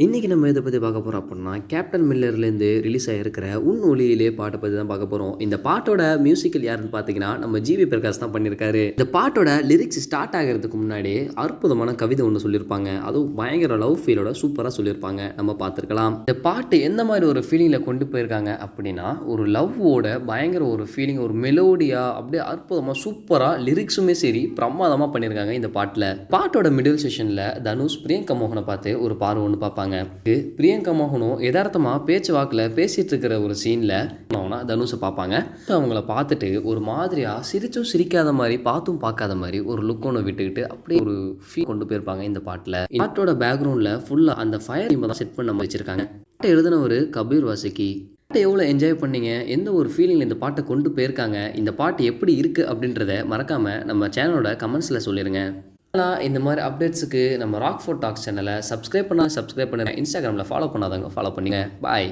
இன்னைக்கு நம்ம எதை பத்தி பார்க்க போறோம் அப்படின்னா, கேப்டன் மில்லர்லேருந்து ரிலீஸ் ஆகியிருக்கிற "உன் ஒளியிலே" பாட்ட பத்தி தான் பார்க்க போறோம். இந்த பாட்டோட மியூசிக்கல் யாருன்னு பார்த்தீங்கன்னா, நம்ம ஜிவி பிரகாஷ் தான் பண்ணியிருக்காரு. இந்த பாட்டோட லிரிக்ஸ் ஸ்டார்ட் ஆகுறதுக்கு முன்னாடி அற்புதமான கவிதை ஒண்ணு சொல்லியிருப்பாங்க. அதுவும் பயங்கர லவ் ஃபீலோட சூப்பரா சொல்லியிருப்பாங்க. நம்ம பார்த்துருக்கலாம். இந்த பாட்டு எந்த மாதிரி ஒரு ஃபீலிங்ல கொண்டு போயிருக்காங்க அப்படின்னா, ஒரு லவ்வோட பயங்கர ஒரு ஃபீலிங், ஒரு மெலோடியா அப்படியே அற்புதமா சூப்பரா லிரிக்ஸுமே சரி பிரமாதமா பண்ணியிருக்காங்க இந்த பாட்டுல. பாட்டோட மிடில் செஷன்ல தனுஷ் பிரியங்கா மோகனை பார்த்து ஒரு பார்வை ஒன்று பார்ப்பாங்க. பிரியங்கா மோகனும் யதார்த்தமா பேச்சு வாக்குல பேசிட்டு இருக்கிற ஒரு சீன்ல தனுஷை பார்ப்பாங்க. அவங்கள பார்த்துட்டு ஒரு மாதிரியா சிரிச்சும் சிரிக்காத மாதிரி பார்த்தும் பார்க்காத மாதிரி ஒரு லுக் ஒன்று விட்டுக்கிட்டு அப்படியே ஒரு ஃபீல் கொண்டு போயிருப்பாங்க இந்த பாட்டுல. பாட்டோட பேக்ரவுண்ட்ல ஃபுல்லா அந்த ஃபயர் தான் செட் பண்ண வச்சிருக்காங்க. பாட்டை எழுதினவர் கபீர் வாசுகி. பாட்டை எவ்வளோ என்ஜாய் பண்ணீங்க, எந்த ஒரு ஃபீலிங்ல இந்த பாட்டை கொண்டு போயிருக்காங்க, இந்த பாட்டு எப்படி இருக்கு அப்படின்றத மறக்காம நம்ம சேனலோட கமெண்ட்ஸ்ல சொல்லிருங்க. இந்த மாதிரி அப்டேட்ஸுக்கு நம்ம ராக் ஃபோர் டாக்ஸ் சேனலை சப்ஸ்கிரைப் பண்ணுங்க. இன்ஸ்டாகிராமில் ஃபாலோ பண்ணாதவங்க ஃபாலோ பண்ணுங்க. பாய்.